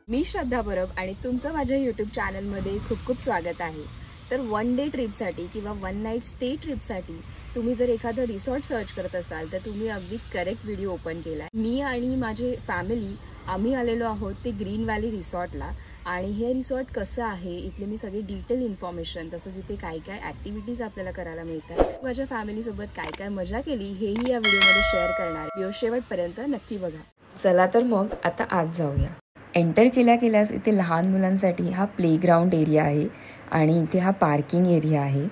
मी श्रद्धा परब आणि तुमचं माझ्या यूट्यूब चॅनलमध्ये खूप खूप स्वागत आहे। तर वन डे ट्रिपसाठी किंवा वन नाईट स्टे ट्रिपसाठी तुम्ही जर एखादं रिसॉर्ट सर्च करत असाल तर तुम्ही अगदी करेक्ट व्हिडिओ ओपन केला आहे। मी आणि माझे फॅमिली आम्ही आलेलो आहोत ते ग्रीन व्हॅली रिसॉर्टला आणि हे रिसॉर्ट कसं आहे इथले मी सगळी डिटेल इन्फॉर्मेशन तसंच इथे काय काय ॲक्टिव्हिटीज आपल्याला करायला मिळतात, माझ्या फॅमिलीसोबत काय काय मजा केली हेही या व्हिडिओमध्ये शेअर करणार। व्हिडिओ शेवटपर्यंत नक्की बघा। चला तर मग आता आज जाऊया। एंटर केल्यास इथे लहान मुलांसाठी हा प्लेग्राऊंड एरिया आहे आणि इथे हा पार्किंग एरिया आहे।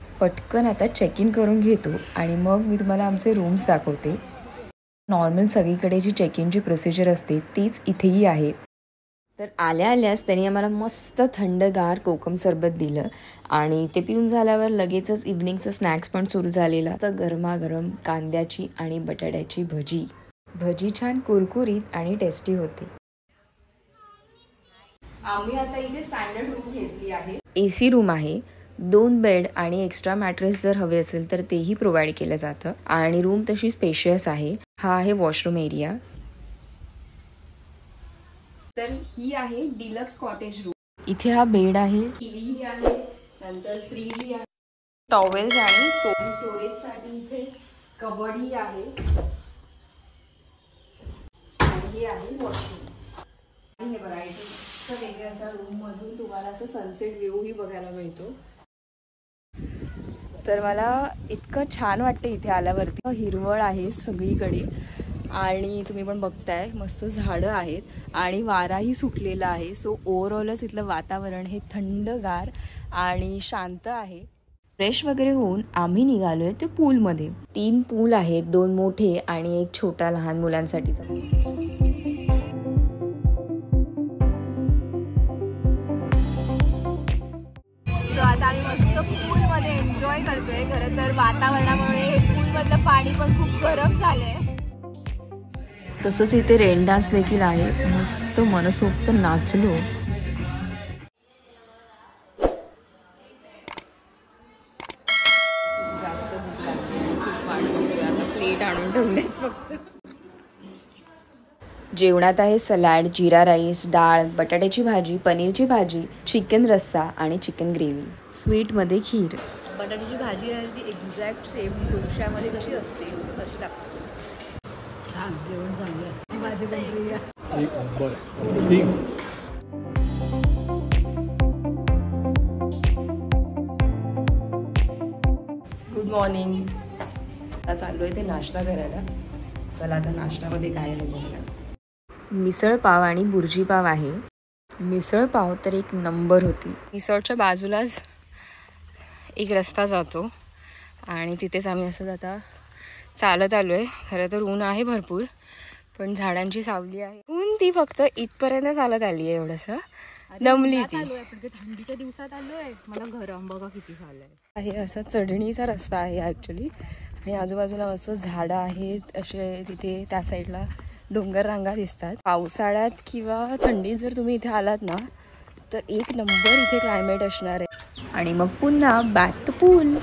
पटकन आता चेक इन करून घेतो आणि मग मी तुम्हाला आमचे रूम्स दाखवते। नॉर्मल सगळीकडे जी चेक इनची प्रोसिजर असते तीच इथेही आहे। तर आल्यास त्यांनी आम्हाला मस्त थंडगार कोकम सरबत दिलं आणि ते पिऊन झाल्यावर लगेचच इव्हनिंगचं स्नॅक्स पण सुरू झालेलं। तर गरमागरम कांद्याची आणि बटाट्याची भजी छान कुरकुरीत आणि टेस्टी होती। आम्ही आता इथे स्टँडर्ड रूम घेतली आहे। एसी रूम आहे, 2 बेड आणि एक्स्ट्रा मॅट्रेस जर हवे असेल तर तेही प्रोव्हाइड केलं जातं आणि रूम तशी स्पेशियस आहे। हा आहे वॉशरूम एरिया। तर ही आहे डिलक्स कॉटेज रूम। इथे हा बेड आहे, टीव्ही आहे, नंतर फ्रीज आहे, टॉवेल्स आणि स्टोरेज साठी इथे कबडी आहे आणि हे आहे वॉशरूम। हे बघा इथे वेगळ्या असा रूम मधून तुम्हाला असं सनसेट व्ह्यू ही बघायला मिळतो। तर मला इतकं छान वाटतं इथे आल्यावरती। हिरवळ आहे सगळीकडे आणि तुम्ही पण बघताय मस्त झाडं आहेत आणि वाराही सुटलेला आहे। सो ओव्हरऑलच इथलं वातावरण हे थंडगार आणि शांत आहे। फ्रेश वगैरे होऊन आम्ही निघालोय ते पूलमध्ये। 3 पूल आहेत, 2 मोठे आणि एक छोटा लहान मुलांसाठीचा पूल। आता आम्ही मस्त पूलमध्ये एन्जॉय करतोय। खरं तर वातावरणामुळे हे पूलमधलं पाणी पण खूप गरम झालंय। तसंच इथे रेन डान्स देखील आहे, मस्त मनसोक्त नाचलो। जास्त भूक लागली, खूप वाढली, प्लेट आणून ठेवलेत फक्त। जेवणात आहे सलाड, जीरा राईस, डाळ, बटाट्याची भाजी, पनीरची भाजी, चिकन रस्सा आणि चिकन ग्रेव्ही। स्वीटमध्ये खीर। बटाट्याची भाजी आहे ती एक्झॅक्ट सेम डोश्यामध्ये कशी असते तशी लागते। छान जेवण चांगलं आहे। भाजी बनवली आहे एक नंबर। Good morning. आता चाललो आहे ते नाश्ता करायला। चला आता नाश्त्यामध्ये काय आहे बघूया। मिसळ पाव आणि बुर्जी पाव आहे। मिसळ पाव तर एक नंबर होती। रिसॉर्टच्या बाजूलाच एक रस्ता जातो आणि तिथेच आम्ही असं आता चालत आलो आहे। खरं तर ऊन आहे भरपूर पण झाडांची सावली आहे। ऊन ती फक्त इथपर्यंत चालत आली आहे, एवढंसं दमली ती। थंडीच्या दिवसात आलोय, मला गरम बघा किती झालंय आहे। असा चढणीचा रस्ता आहे ॲक्च्युली आणि आजूबाजूला मस्त झाडं आहेत असे। तिथे त्या साईडला डोंगर रांगा दिसतात। पावसाळ्यात किंवा थंडीत जर तुम्ही इथे आलात ना तर एक नंबर इथे क्लायमेट असणार आहे। आणि मग पुन्हा back to pool.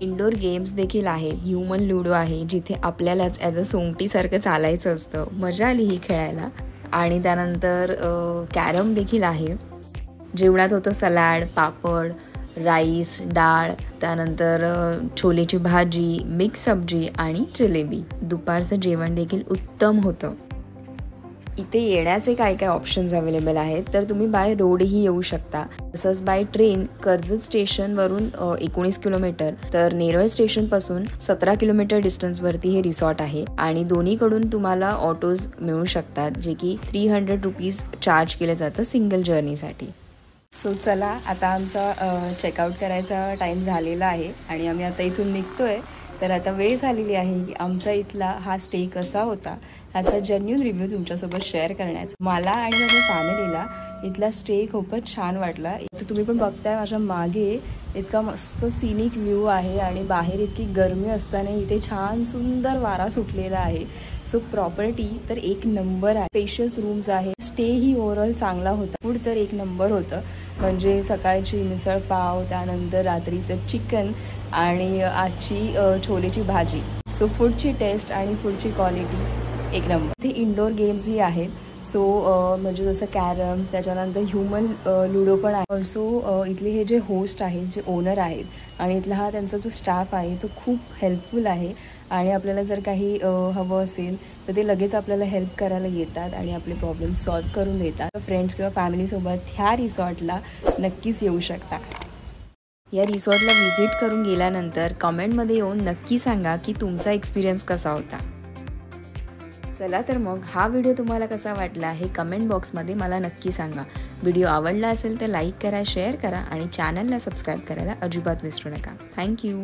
Indoor games देखील आहेत। ह्युमन लुडो आहे जिथे आपल्यालाच ॲज अ सोंगटीसारखं चालायचं असतं। मजा आली ही खेळायला। आणि त्यानंतर कॅरम देखील आहे। जेवणात होतं सलाड, पापड, राईस, डाळ, त्यानंतर छोलेची भाजी, मिक्स सब्जी आणि जलेबी। दुपारचं जेवण देखील उत्तम होतं। इथे येण्याचे काय काय ऑप्शन्स अवेलेबल आहेत तर तुम्ही बाय रोडही येऊ शकता। तसंच बाय ट्रेन कर्जत स्टेशनवरून 19 किलोमीटर तर नेरळ स्टेशनपासून 17 किलोमीटर डिस्टन्सवरती हे रिसॉर्ट आहे आणि दोन्हीकडून तुम्हाला ऑटोज मिळू शकतात जे की 300 रुपीज चार्ज केलं जातं सिंगल जर्नीसाठी। सो चला आता आमचा चेकआउट करायचा टाईम झालेला आहे आणि आम्ही आता इथून निघतोय. तर आता वेळ झालेली आहे की आमचा इथला हा स्टे कसा होता ह्याचा जेन्युइन रिव्ह्यू तुमच्यासोबत शेअर करण्याचा. मला आणि माझ्या फॅमिलीला इथला स्टे खूपच छान वाटला. इथं तुम्ही पण बघताय माझ्या मागे इतका मस्त सिनिक व्ह्यू आहे आणि बाहेर इतकी गरमी असताना इथे छान सुंदर वारा सुटलेला आहे. सो प्रॉपर्टी तर एक नंबर आहे. स्पेशियस रूम्स आहे. स्टे ही ओव्हरऑल चांगला होता. फूड तर एक नंबर होतं. म्हणजे सकाळची मिसळ पाव, त्यानंतर रात्रीचं चिकन आणि आजची छोलेची भाजी. सो फूडची टेस्ट आणि फूडची क्वालिटी एक नंबर. इथे इंडोर गेम्सही आहेत. सो म्हणजे जसं कॅरम, त्याच्यानंतर ह्युमन लुडो पण आहे. ऑल्सो इथले हे जे होस्ट आहेत, जे ओनर आहेत आणि इथला हा त्यांचा जो स्टाफ आहे तो खूप हेल्पफुल आहे आणि आपल्याला जर काही हवं असेल तर ते लगेच आपल्याला हेल्प करायला येतात आणि आपले प्रॉब्लेम सॉल्व करून देतात. फ्रेंड्स किंवा फॅमिलीसोबत ह्या रिसॉर्टला नक्कीच येऊ शकता. या रिसॉर्टला व्हिजिट करून गेल्यानंतर कमेंटमध्ये येऊन नक्की सांगा की तुमचा एक्सपिरियन्स कसा होता. चला तर मग हा व्हिडिओ तुम्हाला कसा वाटला हे कमेंट बॉक्समध्ये मला नक्की सांगा. व्हिडिओ आवडला असेल तर लाईक करा, शेअर करा आणि चॅनलला सबस्क्राईब करायला अजिबात विसरू नका. थँक्यू.